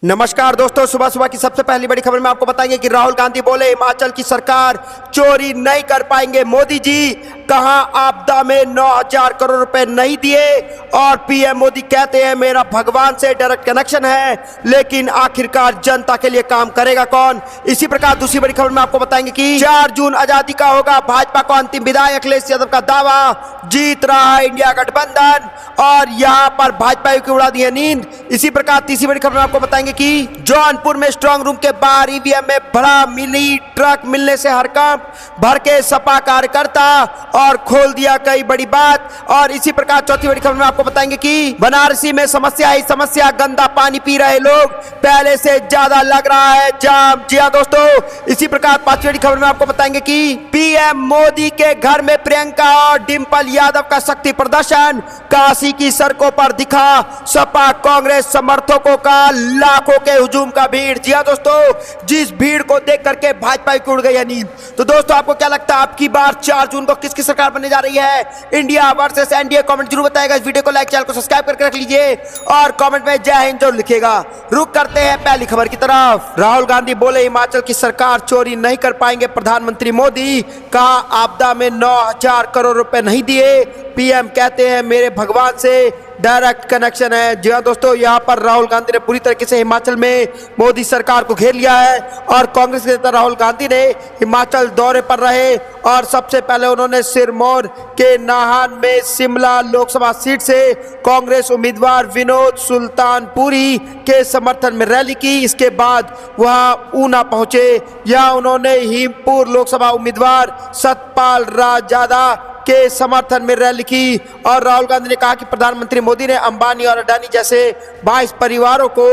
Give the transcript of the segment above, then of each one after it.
नमस्कार दोस्तों, सुबह सुबह की सबसे पहली बड़ी खबर में आपको बताएंगे कि राहुल गांधी बोले हिमाचल की सरकार चोरी नहीं कर पाएंगे। मोदी जी कहां आपदा में 9,000 करोड़ रुपए नहीं दिए और पीएम मोदी कहते हैं मेरा भगवान से डायरेक्ट कनेक्शन है, लेकिन आखिरकार जनता के लिए काम करेगा कौन। इसी प्रकार दूसरी बड़ी खबर में आपको बताएंगे कि 4 जून आजादी का होगा भाजपा को अंतिम विदाई। अखिलेश यादव का दावा, जीत रहा है इंडिया गठबंधन और यहां पर भाजपा की उड़ा दी है नींद। इसी प्रकार तीसरी बड़ी खबर में आपको बताएंगे कि जौनपुर में स्ट्रांग रूम के बाहर ईवीएम में भरा मिली ट्रक मिलने से हड़कंप, भर के सपा कार्यकर्ता और खोल दिया कई बड़ी बात। और इसी प्रकार चौथी बड़ी खबर में आपको बताएंगे कि बनारसी में समस्या ही समस्या, गंदा पानी पी रहे लोग, पहले से ज्यादा लग रहा है जाम। जी हाँ दोस्तों, इसी प्रकार पांचवी बड़ी खबर में आपको बताएंगे कि पीएम मोदी के घर में प्रियंका और डिंपल यादव का शक्ति प्रदर्शन, काशी की सड़कों पर दिखा सपा कांग्रेस समर्थकों का लाखों के हुजूम का भीड़। जी हाँ दोस्तों, जिस भीड़ को देख करके भाजपा की उड़ गई है नींद। तो दोस्तों आपको क्या लगता है आपकी बार 4 जून को किसकी सरकार बनने जा रही है, इंडिया वर्सेस एनडीए? कमेंट जरूर बताएगा। इस वीडियो को लाइक, चैनल को सब्सक्राइब करके रख लीजिए और कमेंट में जय हिंद जरूर लिखिएगा। रुक करते हैं पहली खबर की तरफ। राहुल गांधी बोले हिमाचल की सरकार चोरी नहीं कर पाएंगे। प्रधानमंत्री मोदी का आपदा में 9,000 करोड़ रुपए नहीं दिए, पीएम कहते हैं मेरे भगवान से डायरेक्ट कनेक्शन है। जी हाँ दोस्तों, यहाँ पर राहुल गांधी ने पूरी तरीके से हिमाचल में मोदी सरकार को घेर लिया है और कांग्रेस के नेता राहुल गांधी ने हिमाचल दौरे पर रहे और सबसे पहले उन्होंने सिरमौर के नाहन में शिमला लोकसभा सीट से कांग्रेस उम्मीदवार विनोद सुल्तानपुरी के समर्थन में रैली की। इसके बाद वह ऊना पहुंचे, यहाँ उन्होंने हिमपुर लोकसभा उम्मीदवार सतपाल राजदा के समर्थन में रैली की और राहुल गांधी ने कहा कि प्रधानमंत्री मोदी ने अंबानी और अडानी जैसे 22 परिवारों को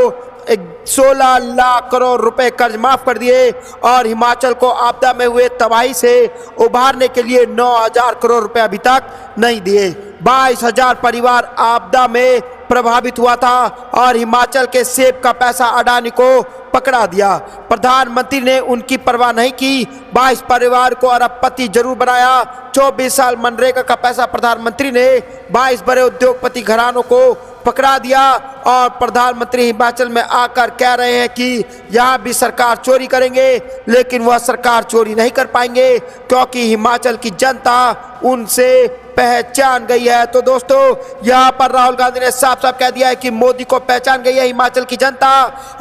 16 लाख करोड़ रुपए कर्ज माफ कर दिए और हिमाचल को आपदा में हुए तबाही से उबारने के लिए 9,000 करोड़ रुपए अभी तक नहीं दिए। 22,000 परिवार आपदा में प्रभावित हुआ था और हिमाचल के सेब का पैसा अडानी को पकड़ा दिया। प्रधानमंत्री ने उनकी परवाह नहीं की, 22 परिवार को अरबपति जरूर बनाया। 24 साल मनरेगा का पैसा प्रधानमंत्री ने 22 बड़े उद्योगपति घरानों को पकड़ा दिया और प्रधानमंत्री हिमाचल में आकर कह रहे हैं कि यहाँ भी सरकार चोरी करेंगे, लेकिन वह सरकार चोरी नहीं कर पाएंगे क्योंकि हिमाचल की जनता उनसे पहचान गई है। तो दोस्तों यहाँ पर राहुल गांधी ने साफ साफ कह दिया है कि मोदी को पहचान गई है हिमाचल की जनता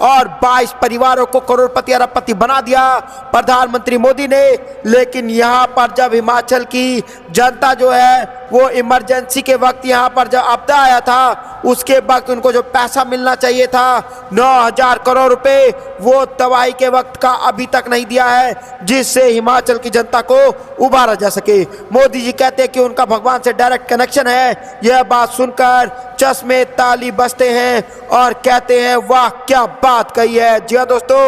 और 22 परिवारों को करोड़पति अरबपति बना दिया प्रधानमंत्री मोदी ने। लेकिन यहाँ पर जब हिमाचल की जनता जो है वो इमरजेंसी के वक्त यहाँ पर जब आपदा आया था उसके वक्त उनको जो पैसा मिलना चाहिए था 9,000 करोड़ रुपए, वो तबाही के वक्त का अभी तक नहीं दिया है जिससे हिमाचल की जनता को उबारा जा सके। मोदी जी कहते हैं कि उनका भगवान से डायरेक्ट कनेक्शन है। यह बात सुनकर चश्मे ताली बजते हैं और कहते हैं वाह क्या बात कही है। जी हाँ दोस्तों,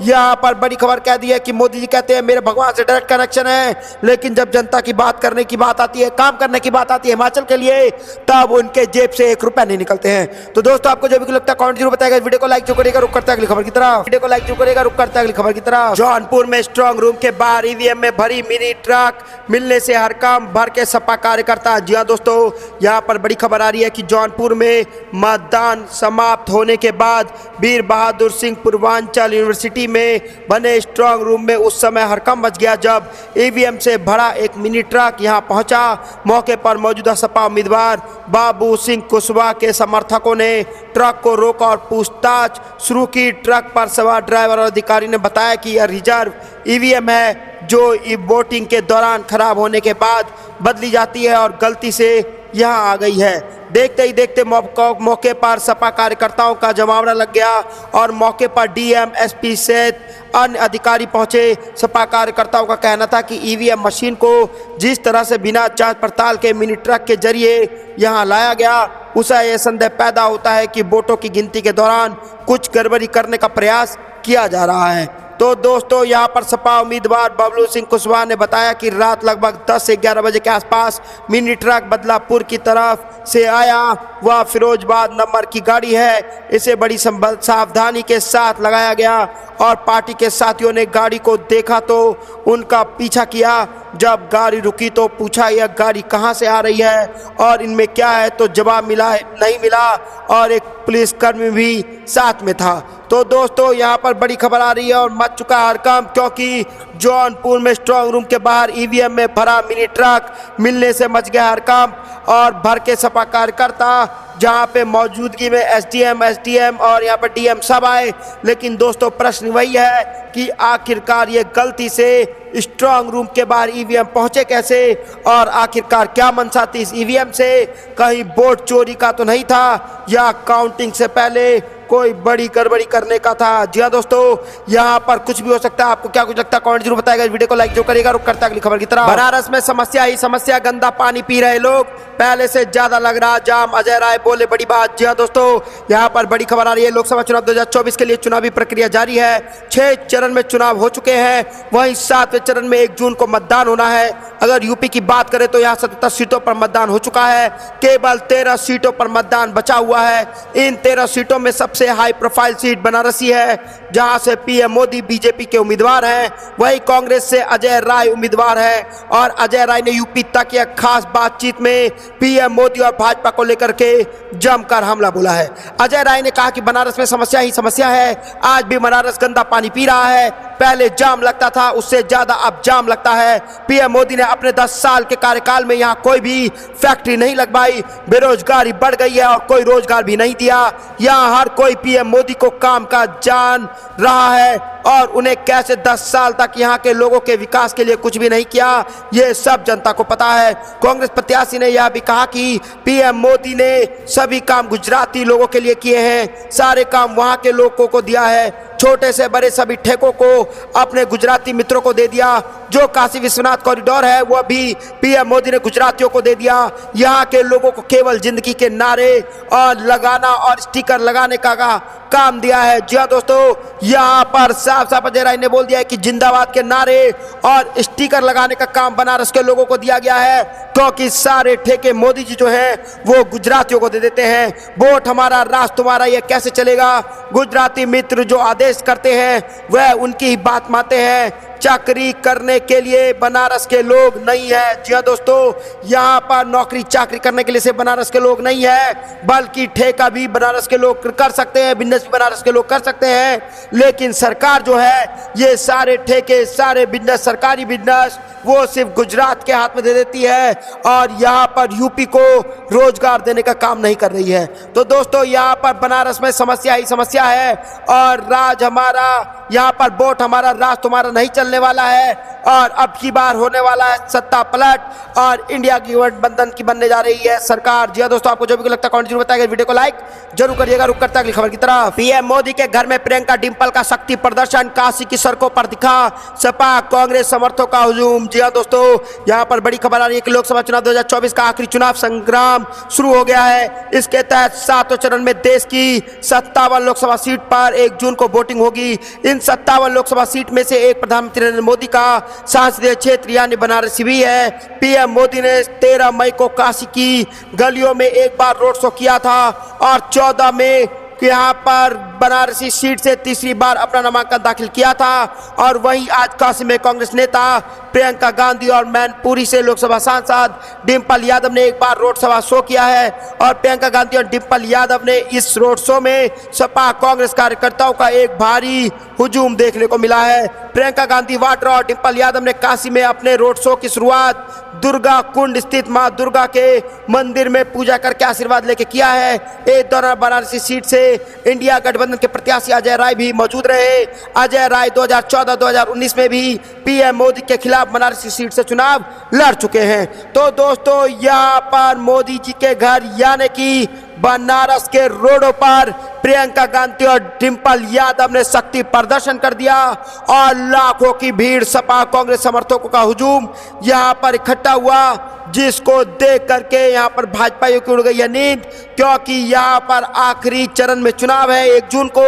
यहाँ पर बड़ी खबर कह दी है कि मोदी जी कहते हैं मेरे भगवान से डायरेक्ट कनेक्शन है, लेकिन जब जनता की बात करने की बात आती है, काम करने की बात आती है हिमाचल के लिए, तब उनके जेब से 1 रुपया नहीं निकलते हैं। तो दोस्तों आपको जो भी लगता है कमेंट जरूर बताएगा। वीडियो को लाइक जो करेगा रुक करता है अगली खबर की तरफ। वीडियो को लाइक जो करेगा रुक करता है अगली खबर की तरफ। जौनपुर में स्ट्रांग रूम के बाहर ईवीएम में भरी मिनी ट्रक मिलने से हड़कंप, भर के सपा कार्यकर्ता। जी हाँ दोस्तों, यहाँ पर बड़ी खबर आ रही है कि जौनपुर में मतदान समाप्त होने के बाद वीर बहादुर सिंह पूर्वांचल यूनिवर्सिटी में बने स्ट्रांग रूम में उस समय हड़कंप मच गया जब ईवीएम से भरा एक मिनी ट्रक यहाँ पहुंचा। मौके पर मौजूदा सपा उम्मीदवार बाबू सिंह कुशवाहा के समर्थकों ने ट्रक को रोका और पूछताछ शुरू की। ट्रक पर सवार ड्राइवर और अधिकारी ने बताया कि यह रिजर्व ईवीएम है जो वोटिंग के दौरान खराब होने के बाद बदली जाती है और गलती से यहाँ आ गई है। देखते ही देखते मौके पर सपा कार्यकर्ताओं का जमावड़ा लग गया और मौके पर डीएम, एसपी सहित अन्य अधिकारी पहुंचे। सपा कार्यकर्ताओं का कहना था कि ईवीएम मशीन को जिस तरह से बिना जांच पड़ताल के मिनी ट्रक के जरिए यहाँ लाया गया, उसे यह संदेह पैदा होता है कि वोटों की गिनती के दौरान कुछ गड़बड़ी करने का प्रयास किया जा रहा है। तो दोस्तों यहाँ पर सपा उम्मीदवार बबलू सिंह कुशवाहा ने बताया कि रात लगभग 10 से 11 बजे के आसपास मिनी ट्रक बदलापुर की तरफ से आया। वह फिरोजबाद नंबर की गाड़ी है, इसे बड़ी सावधानी के साथ लगाया गया और पार्टी के साथियों ने गाड़ी को देखा तो उनका पीछा किया। जब गाड़ी रुकी तो पूछा यह गाड़ी कहां से आ रही है और इनमें क्या है, तो जवाब मिला नहीं मिला और एक पुलिसकर्मी भी साथ में था। तो दोस्तों यहाँ पर बड़ी खबर आ रही है और मच चुका हड़कंप, क्योंकि जौनपुर में स्ट्रांग रूम के बाहर ईवीएम में भरा मिनी ट्रक मिलने से मच गया हड़कंप और भर के सपा कार्यकर्ता जहां पे मौजूदगी में एसडीएम और यहाँ पर डीएम सब आए। लेकिन दोस्तों प्रश्न वही है कि आखिरकार ये गलती से स्ट्रांग रूम के बाहर ईवीएम पहुंचे कैसे और आखिरकार क्या मंशा थी इस ईवीएम से? कहीं वोट चोरी का तो नहीं था या काउंटिंग से पहले कोई बड़ी गड़बड़ी करने का था? जी हाँ दोस्तों, यहाँ पर कुछ भी हो सकता है। आपको क्या कुछ लगता है कमेंट जरूर बताएगा। वीडियो को लाइक जो करेगा रुक करता है अगली खबर की तरफ। बनारस में समस्या ही समस्या, गंदा पानी पी रहे लोग, पहले से ज्यादा लग रहा जाम, अजय राय बोले बड़ी बात। जी हाँ दोस्तों, यहाँ पर बड़ी खबर आ रही है। लोकसभा चुनाव 2024 के लिए चुनावी प्रक्रिया जारी है। 6 चरण में चुनाव हो चुके हैं, वहीं 7वें चरण में 1 जून को मतदान होना है। अगर यूपी की बात करें तो यहाँ 77 सीटों पर मतदान हो चुका है, केवल 13 सीटों पर मतदान बचा हुआ है। इन 13 सीटों में सबसे हाई प्रोफाइल सीट बनारसी है, जहां से पीएम मोदी बीजेपी के उम्मीदवार हैं, वहीं कांग्रेस से अजय राय उम्मीदवार हैं। और अजय राय ने यूपी तक एक खास बातचीत में पीएम मोदी और भाजपा को लेकर के जमकर हमला बोला है। अजय राय ने कहा कि बनारस में समस्या ही समस्या है, आज भी बनारस गंदा पानी पी रहा है, पहले जाम लगता था उससे ज्यादा अब जाम लगता है। पीएम मोदी ने अपने 10 साल के कार्यकाल में यहाँ कोई भी फैक्ट्री नहीं लगवाई, बेरोजगारी बढ़ गई है और कोई रोजगार भी नहीं दिया। यहाँ हर कोई पीएम मोदी को काम का जान रहा है और उन्हें कैसे 10 साल तक यहाँ के लोगों के विकास के लिए कुछ भी नहीं किया, ये सब जनता को पता है। कांग्रेस प्रत्याशी ने यह भी कहा कि पीएम मोदी ने सभी काम गुजराती लोगों के लिए किए हैं, सारे काम वहाँ के लोगों को दिया है, छोटे से बड़े सभी ठेकों को अपने गुजराती मित्रों को दे दिया। जो काशी विश्वनाथ कॉरिडोर है वह भी पीएम मोदी ने गुजरातियों को दे दिया। यहाँ के लोगों को केवल जिंदगी के नारे और लगाना और स्टिकर लगाने का काम दिया है। जी हाँ दोस्तों, यहाँ पर साफ साफ अजय राय ने बोल दिया है कि जिंदाबाद के नारे और स्टिकर लगाने का काम बनारस के लोगों को दिया गया है, क्योंकि सारे ठेके मोदी जी जो हैं वो गुजरातियों को दे देते हैं। वोट हमारा राज तुम्हारा, ये कैसे चलेगा? गुजराती मित्र जो आदेश करते हैं वह उनकी ही बात मानते हैं, चाकरी करने के लिए बनारस के लोग नहीं है। जी हाँ दोस्तों, यहाँ पर नौकरी चाकरी करने के लिए से बनारस के लोग नहीं है, बल्कि ठेका भी बनारस के लोग कर सकते हैं, बिजनेस भी बनारस के लोग कर सकते हैं। लेकिन सरकार जो है ये सारे ठेके सारे बिजनेस सरकारी बिजनेस वो सिर्फ गुजरात के हाथ में दे देती है और यहाँ पर यूपी को रोजगार देने का काम नहीं कर रही है। तो दोस्तों यहाँ पर बनारस में समस्या ही समस्या है और राज हमारा, यहाँ पर वोट हमारा राज तुम्हारा नहीं चलने वाला है और अब की बार होने वाला है सत्ता पलट और इंडिया की गठबंधन की बनने जा रही है सरकार। जी हाँ दोस्तों, आपको जो भी लगता है कमेंट जरूर बताइएगा, वीडियो को लाइक जरूर करिएगा। रुक करता है अगली खबर की तरफ। पीएम मोदी के घर में प्रियंका डिम्पल का शक्ति प्रदर्शन, काशी की सड़कों पर दिखा सपा कांग्रेस समर्थकों का हुजूम। जी हाँ दोस्तों, यहाँ पर बड़ी खबर आ रही है कि लोकसभा चुनाव 2024 का आखिरी चुनाव संग्राम शुरू हो गया है। इसके तहत 7वें चरण में देश की 57 लोकसभा सीट पर 1 जून को वोटिंग होगी। इन 57 लोकसभा सीट में से एक प्रधानमंत्री नरेंद्र मोदी का संसदीय क्षेत्र यानी बनारस भी है। पीएम मोदी ने 13 मई को काशी की गलियों में एक बार रोड शो किया था और 14 मई यहाँ पर बनारसी सीट से तीसरी बार अपना नामांकन दाखिल किया था। और वहीं आज काशी में कांग्रेस नेता प्रियंका गांधी और मैनपुरी से लोकसभा सांसद डिम्पल यादव ने एक बार रोड सभा शो किया है और प्रियंका गांधी और डिम्पल यादव ने इस रोड शो में सपा कांग्रेस कार्यकर्ताओं का एक भारी हुजूम देखने को मिला है। प्रियंका गांधी वाड्रा और डिम्पल यादव ने काशी में अपने रोड शो की शुरुआत दुर्गा कुंड स्थित मां दुर्गा के मंदिर में पूजा करके आशीर्वाद लेके किया है। इस दौरान बनारसी सीट से इंडिया गठबंधन के प्रत्याशी अजय राय भी मौजूद रहे। अजय राय 2014-2019 में भी पीएम मोदी के खिलाफ बनारसी सीट से चुनाव लड़ चुके हैं। तो दोस्तों यहाँ पर मोदी जी के घर यानी कि बनारस के रोडों पर प्रियंका गांधी और डिम्पल यादव ने शक्ति प्रदर्शन कर दिया और लाखों की भीड़ सपा कांग्रेस समर्थकों का हुजूम यहाँ पर इकट्ठा हुआ, जिसको देख करके यहाँ पर भाजपाइयों की उड़ गई है नींद, क्योंकि यहाँ पर आखिरी चरण में चुनाव है 1 जून को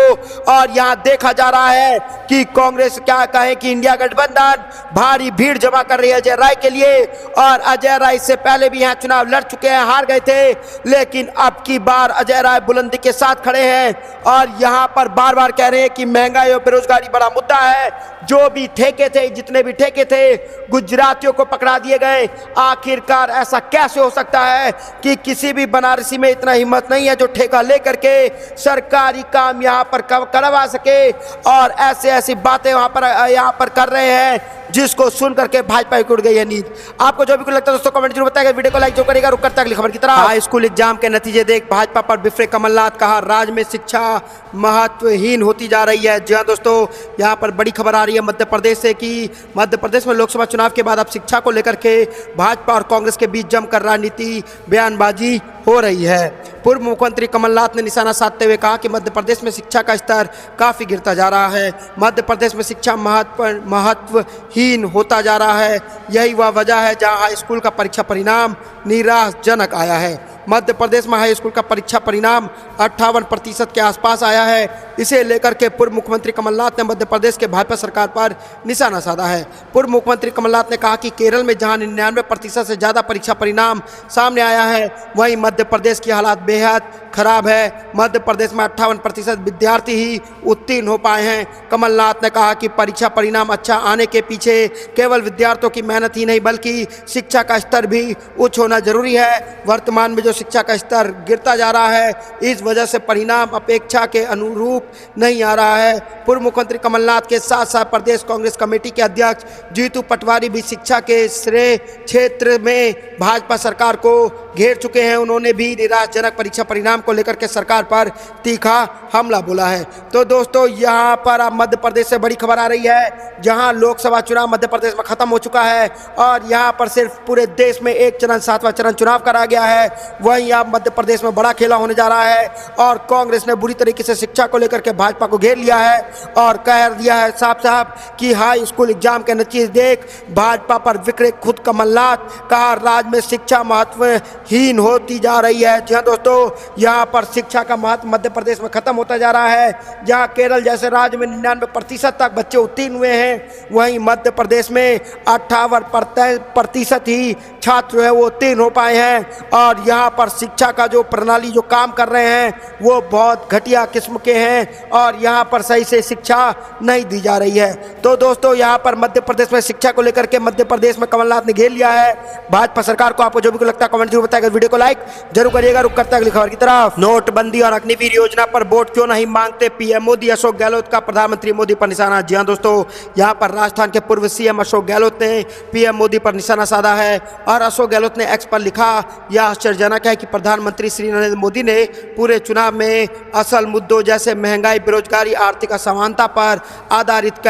और यहाँ देखा जा रहा है कि कांग्रेस क्या कहे कि इंडिया गठबंधन भारी भीड़ जमा कर रही है अजय राय के लिए। और अजय राय से पहले भी यहाँ चुनाव लड़ चुके हैं, हार गए थे, लेकिन अब की बार अजय राय बुलंदी के साथ खड़े हैं और यहाँ पर बार बार कह रहे हैं कि महंगाई और बेरोजगारी बड़ा मुद्दा है। जो भी ठेके थे, जितने भी ठेके थे गुजरातियों को पकड़ा दिए गए। आखिर आखिरकार ऐसा कैसे हो सकता है कि किसी भी बनारसी में इतना हिम्मत नहीं है जो ठेका लेकर के सरकारी काम यहाँ पर करवा सके, और ऐसे ऐसी बातें यहाँ पर कर रहे हैं जिसको सुन करके भाजपा की उड़ गई है नींद। आपको जो भी कुछ लगता है दोस्तों कमेंट जरूर बताएगा, वीडियो को लाइक जो करेगा। रुक करता अगली खबर की तरफ। हाई स्कूल एग्जाम के नतीजे देख भाजपा पर बिफरे कमलनाथ, कहा राज्य में शिक्षा महत्वहीन होती जा रही है। जी हाँ दोस्तों, यहाँ पर बड़ी खबर आ रही है मध्य प्रदेश से कि मध्य प्रदेश में लोकसभा चुनाव के बाद अब शिक्षा को लेकर के भाजपा और कांग्रेस के बीच जमकर राजनीति बयानबाजी हो रही है। पूर्व मुख्यमंत्री कमलनाथ ने निशाना साधते हुए कहा कि मध्य प्रदेश में शिक्षा का स्तर काफ़ी गिरता जा रहा है। मध्य प्रदेश में शिक्षा महत्वहीन होता जा रहा है। यही वह वजह है जहां हाई स्कूल का परीक्षा परिणाम निराशाजनक आया है। मध्य प्रदेश में हाई स्कूल का परीक्षा परिणाम 58% के आसपास आया है। इसे लेकर के पूर्व मुख्यमंत्री कमलनाथ ने मध्य प्रदेश के भाजपा सरकार पर निशाना साधा है। पूर्व मुख्यमंत्री कमलनाथ ने कहा कि केरल में जहां 99% से ज़्यादा परीक्षा परिणाम सामने आया है, वहीं मध्य प्रदेश की हालात बेहद खराब है। मध्य प्रदेश में 58% विद्यार्थी ही उत्तीर्ण हो पाए हैं। कमलनाथ ने कहा कि परीक्षा परिणाम अच्छा आने के पीछे केवल विद्यार्थियों की मेहनत ही नहीं बल्कि शिक्षा का स्तर भी उच्च होना जरूरी है। वर्तमान में जो शिक्षा का स्तर गिरता जा रहा है, इस वजह से परिणाम अपेक्षा के अनुरूप नहीं आ रहा है। पूर्व मुख्यमंत्री कमलनाथ के साथ साथ प्रदेश कांग्रेस कमेटी के अध्यक्ष जीतू पटवारी भी शिक्षा के श्रेय क्षेत्र में भाजपा सरकार को घेर चुके हैं। उन्होंने भी निराशाजनक परीक्षा परिणाम को लेकर के सरकार पर तीखा हमला बोला है। तो दोस्तों, यहाँ पर अब मध्य प्रदेश से बड़ी खबर आ रही है, जहाँ लोकसभा चुनाव मध्य प्रदेश में खत्म हो चुका है और यहाँ पर सिर्फ पूरे देश में एक चरण 7वां चरण चुनाव करा गया है। वहीं अब मध्य प्रदेश में बड़ा खेला होने जा रहा है और कांग्रेस ने बुरी तरीके से शिक्षा को लेकर के भाजपा को घेर लिया है और कह दिया है साफ साफ कि हाई स्कूल एग्जाम के नतीजे देख भाजपा पर बिखरे खुद कमलनाथ, कहा राज्य में शिक्षा महत्वहीन होती जा रही है। जी हाँ दोस्तों, यहाँ पर शिक्षा का महत्व मध्य प्रदेश में खत्म होता जा रहा है। जहाँ केरल जैसे राज्य में 99% तक बच्चे उत्तीर्ण हुए हैं, वहीं मध्य प्रदेश में 58% ही छात्र है वो उत्तीर्ण हो पाए हैं। और यहाँ पर शिक्षा का जो प्रणाली जो काम कर रहे हैं वो बहुत घटिया किस्म के हैं और यहाँ पर सही से शिक्षा नहीं दी जा रही है। तो दोस्तों, यहाँ पर मध्य प्रदेश में शिक्षा को लेकर के मध्य प्रदेश में कमलनाथ ने घेर लिया है भाजपा सरकार को। आपको जो भी लगता है कमेंट जरूर बताएगा, वीडियो को लाइक जरूर करिएगा। रुक करता है अगली खबर की तरफ। नोटबंदी और अग्निवीर योजना पर वोट क्यों नहीं मांगते पीएम मोदी, अशोक गहलोत का प्रधानमंत्री मोदी पर निशाना। जी हाँ दोस्तों, यहाँ पर राजस्थान के पूर्व सीएम अशोक गहलोत ने पीएम मोदी पर निशाना साधा है और अशोक गहलोत ने एक्स पर लिखा, यह आश्चर्यजनक है कि प्रधानमंत्री श्री नरेंद्र मोदी ने पूरे चुनाव में असल मुद्दों जैसे महंगाई, बेरोजगारी, आर्थिक असमानता पर आधारित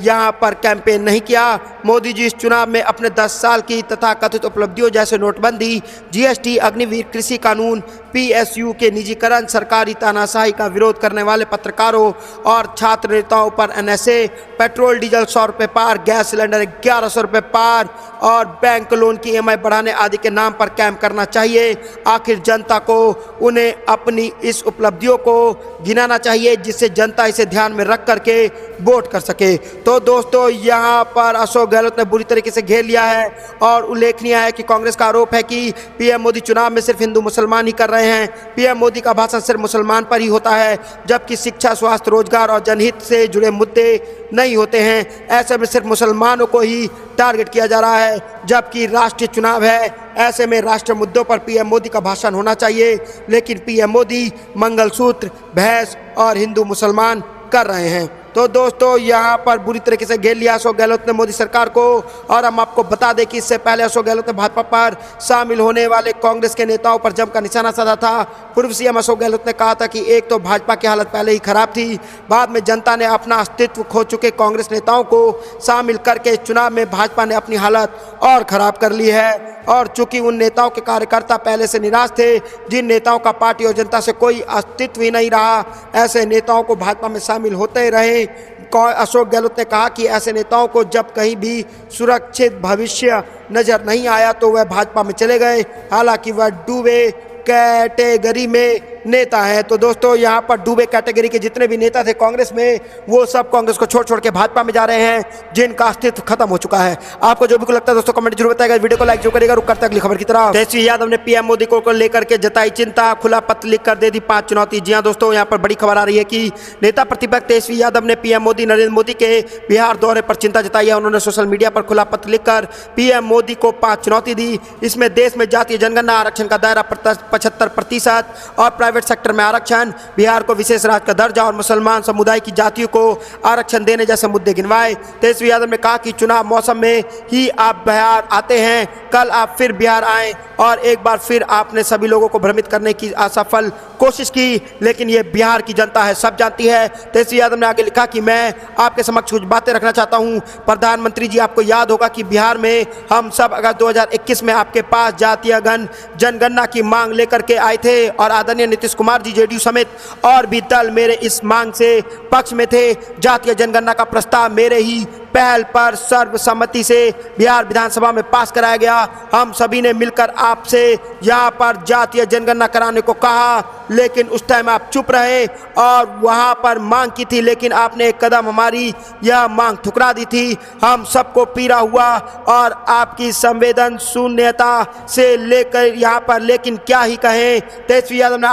यहाँ पर कैंपेन नहीं किया। मोदी जी इस चुनाव में अपने 10 साल की तथा कथित उपलब्धियों जैसे नोटबंदी, जीएसटी, अग्निवीर, कृषि कानून, पीएसयू के निजीकरण, सरकारी तानाशाही का विरोध करने वाले पत्रकारों और छात्र नेताओं पर एनएसए, पेट्रोल डीजल 100 रुपये पार, गैस सिलेंडर 1100 रुपये पार और बैंक लोन की ईएमआई बढ़ाने आदि के नाम पर कैंप करना चाहिए। आखिर जनता को उन्हें अपनी इस उपलब्धियों को गिनाना चाहिए जिससे जनता इसे ध्यान में रख करके वोट कर सके। तो दोस्तों, यहाँ पर अशोक गहलोत ने बुरी तरीके से घेर लिया है और उल्लेखनीय है कि कांग्रेस का आरोप है कि पीएम मोदी चुनाव में सिर्फ हिंदू मुसलमान ही कर रहे हैं। पीएम मोदी का भाषण सिर्फ मुसलमान पर ही होता है, जबकि शिक्षा, स्वास्थ्य, रोजगार और जनहित से जुड़े मुद्दे नहीं होते हैं। ऐसे में सिर्फ मुसलमानों को ही टारगेट किया जा रहा है, जबकि राष्ट्रीय चुनाव है। ऐसे में राष्ट्रीय मुद्दों पर पीएम मोदी का भाषण होना चाहिए, लेकिन पीएम मोदी मंगलसूत्र, भैंस और हिंदू मुसलमान कर रहे हैं। तो दोस्तों, यहाँ पर बुरी तरीके से घेर लिया अशोक गहलोत ने मोदी सरकार को। और हम आपको बता दें कि इससे पहले अशोक गहलोत ने भाजपा पर शामिल होने वाले कांग्रेस के नेताओं पर जमकर निशाना साधा था। पूर्व सीएम अशोक गहलोत ने कहा था कि एक तो भाजपा की हालत पहले ही खराब थी, बाद में जनता ने अपना अस्तित्व खो चुके कांग्रेस नेताओं को शामिल करके चुनाव में भाजपा ने अपनी हालत और खराब कर ली है। और चूंकि उन नेताओं के कार्यकर्ता पहले से निराश थे, जिन नेताओं का पार्टी और जनता से कोई अस्तित्व ही नहीं रहा, ऐसे नेताओं को भाजपा में शामिल होते रहे। अशोक गहलोत ने कहा कि ऐसे नेताओं को जब कहीं भी सुरक्षित भविष्य नजर नहीं आया तो वह भाजपा में चले गए। हालांकि वह डूबे कैटेगरी में नेता हैं। तो दोस्तों यहाँ पर डूबे कैटेगरी के जितने भी नेता थे कांग्रेस में, वो सब कांग्रेस को छोड़ छोड़ के भाजपा में जा रहे हैं, जिनका अस्तित्व खत्म हो चुका है। आपको जो भी लगता है दोस्तों कमेंट जरूर बताएगा, वीडियो को लाइक जो करेगा। रुक करते अगली खबर की तरफ। तेजस्वी यादव ने पीएम मोदी को लेकर के जताई चिंता, खुला पत्र लिखकर दे दी 5 चुनौती। जी हां दोस्तों, यहाँ पर बड़ी खबर आ रही है कि नेता प्रतिपक्ष तेजस्वी यादव ने पीएम मोदी नरेंद्र मोदी के बिहार दौरे पर चिंता जताई है। उन्होंने सोशल मीडिया पर खुला पत्र लिखकर पीएम मोदी को 5 चुनौती दी। इसमें देश में जातीय जनगणना, आरक्षण का दायरा 75% और प्राइवेट सेक्टर में आरक्षण, बिहार को विशेष राज्य का दर्जा और मुसलमान समुदाय की जातियों को आरक्षण देने जैसे मुद्दे गिनवाए। तेजस्वी यादव ने कहा कि चुनाव मौसम में ही आप बिहार आते हैं, कल आप फिर बिहार आए और एक बार फिर आपने सभी लोगों को भ्रमित करने की असफल कोशिश की, लेकिन ये बिहार की जनता है, सब जानती है। तेजस्वी यादव ने आगे लिखा कि मैं आपके समक्ष कुछ बातें रखना चाहता हूं। प्रधानमंत्री जी, आपको याद होगा कि बिहार में हम सब अगस्त 2021 में आपके पास जातीय जनगणना की मांग लेकर के आए थे और आदरणीय नीतीश कुमार जी, जेडीयू समेत और भी दल मेरे इस मांग से पक्ष में थे। जातीय जनगणना का प्रस्ताव मेरे ही पहल पर सर्वसम्मति से बिहार विधानसभा में पास कराया गया। हम सभी ने मिलकर आपसे यहाँ पर जातीय जनगणना कराने को कहा, लेकिन उस टाइम आप चुप रहे और वहाँ पर मांग की थी, लेकिन आपने एक कदम हमारी यह मांग ठुकरा दी थी। हम सबको पीड़ा हुआ और आपकी संवेदन शून्यता से लेकर यहाँ पर, लेकिन क्या ही कहें। तेजस्वी यादव ने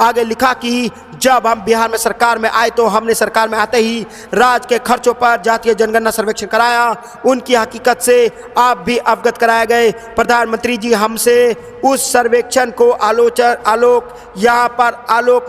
आगे लिखा कि जब हम बिहार में सरकार में आए तो हमने सरकार में आते ही राज्य के खर्चों पर जातीय जनगणना सर्वेक्षण कराया। उनकी हकीकत से आप भी अवगत कराए गए। प्रधानमंत्री जी, हमसे उस सर्वेक्षण को आलोक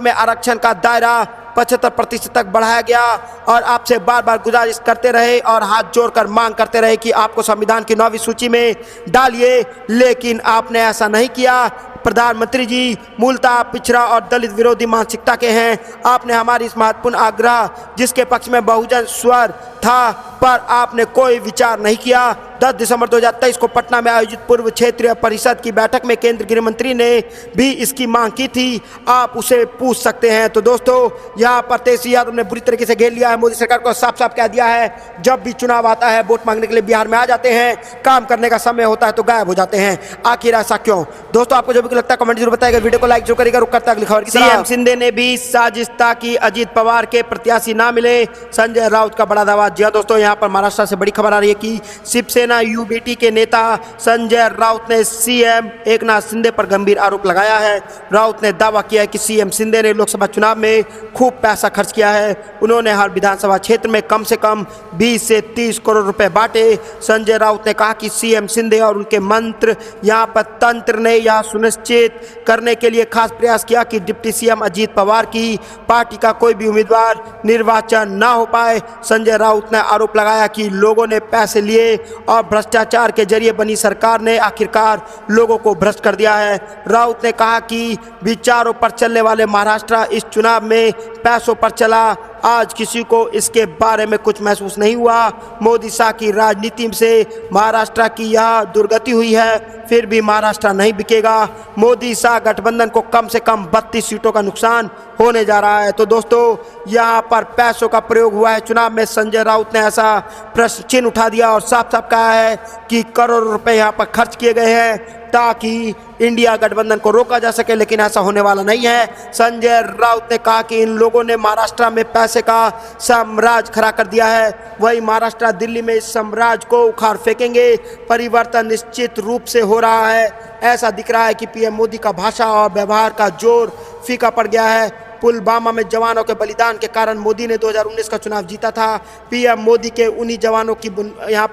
में आरक्षण का दायरा 75% तक बढ़ाया गया और आपसे बार बार गुजारिश करते रहे और हाथ जोड़कर मांग करते रहे कि आपको संविधान की 9वीं सूची में डालिए, लेकिन आपने ऐसा नहीं किया। प्रधानमंत्री जी मूलतः पिछड़ा और दलित विरोधी मानसिकता के हैं। आपने हमारी इस महत्वपूर्ण आग्रह, जिसके पक्ष में बहुजन स्वर था, पर आपने कोई विचार नहीं किया। 10 दिसंबर 2023 को पटना में आयोजित पूर्व क्षेत्रीय परिषद की बैठक में केंद्रीय गृह मंत्री ने भी इसकी मांग की थी, आप उसे पूछ सकते हैं। तो दोस्तों, यहाँ पर तेजस्वी यादव ने बुरी तरीके से घेर लिया है। मोदी सरकार को साफ साफ कह दिया है, जब भी चुनाव आता है वोट मांगने के लिए बिहार में आ जाते हैं, काम करने का समय होता है तो गायब हो जाते हैं। आखिर ऐसा क्यों? दोस्तों, आपको जो भी लगता है कमेंट जरूर बताएगा, वीडियो को लाइक जरूर करेगा। रुक करता अगली खबर की। सीएम शिंदे ने भी साजिश की अजीत पवार के प्रत्याशी ना मिले, संजय राउत का बड़ा दावा। जी दोस्तों, यहाँ पर महाराष्ट्र से बड़ी खबर आ रही है कि शिवसेना यूबीटी के नेता संजय राउत ने सीएम एकनाथ शिंदे पर गंभीर आरोप लगाया है। राउत ने दावा किया है कि सीएम शिंदे ने लोकसभा चुनाव में खूब पैसा खर्च किया है। उन्होंने हर विधानसभा क्षेत्र में कम से कम 20 से 30 करोड़ रुपए बांटे। संजय राउत ने कहा कि सीएम शिंदे और उनके मंत्र यहाँ पर तंत्र ने यह सुनिश्चित करने के लिए खास प्रयास किया कि डिप्टी सीएम अजीत पवार की पार्टी का कोई भी उम्मीदवार निर्वाचन ना हो पाए। संजय राउत ने आरोप लगाया कि लोगों ने पैसे लिए और भ्रष्टाचार के जरिए बनी सरकार ने आखिरकार लोगों को भ्रष्ट कर दिया है। राउत ने कहा कि विचारों पर चलने वाले महाराष्ट्र इस चुनाव में पैसों पर चला। आज किसी को इसके बारे में कुछ महसूस नहीं हुआ। मोदी शाह की राजनीति से महाराष्ट्र की यह दुर्गति हुई है, फिर भी महाराष्ट्र नहीं बिकेगा। मोदी शाह गठबंधन को कम से कम 32 सीटों का नुकसान होने जा रहा है। तो दोस्तों, यहाँ पर पैसों का प्रयोग हुआ है चुनाव में। संजय राउत ने ऐसा प्रश्न चिन्ह उठा दिया और साफ साफ कहा है कि करोड़ों रुपए यहाँ पर खर्च किए गए हैं ताकि इंडिया गठबंधन को रोका जा सके, लेकिन ऐसा होने वाला नहीं है। संजय राउत ने कहा कि इन लोगों ने महाराष्ट्र में पैसे का साम्राज्य खड़ा कर दिया है, वही महाराष्ट्र दिल्ली में इस साम्राज्य को उखाड़ फेंकेंगे। परिवर्तन निश्चित रूप से हो रहा है। ऐसा दिख रहा है कि पीएम मोदी का भाषा और व्यवहार का जोर फीका पड़ गया है। पुलवामा में जवानों के बलिदान के कारण मोदी ने 2019 का चुनाव जीता था। पीएम मोदी के उन्हीं जवानों की यहाँ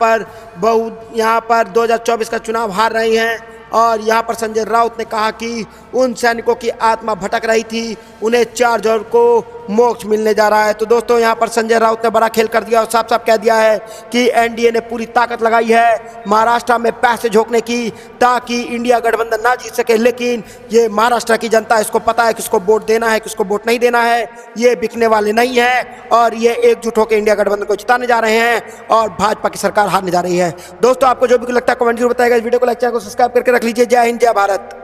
पर 2024 का चुनाव हार रहे हैं। और यहाँ पर संजय राउत ने कहा कि उन सैनिकों की आत्मा भटक रही थी, उन्हें 4 जोर को मोक्ष मिलने जा रहा है। तो दोस्तों, यहाँ पर संजय राउत ने बड़ा खेल कर दिया और साफ साफ कह दिया है कि एनडीए ने पूरी ताकत लगाई है महाराष्ट्र में पैसे झोंकने की ताकि इंडिया गठबंधन ना जीत सके, लेकिन ये महाराष्ट्र की जनता, इसको पता है किसको वोट देना है, किसको वोट नहीं देना है। ये बिकने वाले नहीं है और ये एकजुट होकर इंडिया गठबंधन को जिताने जा रहे हैं और भाजपा की सरकार हारने जा रही है। दोस्तों, आपको जो भी लगता है कमेंट जरूर बताएगा। इस वीडियो को लाइक, चैनल को सब्सक्राइब करके रख लीजिए। जय हिंद, जय भारत।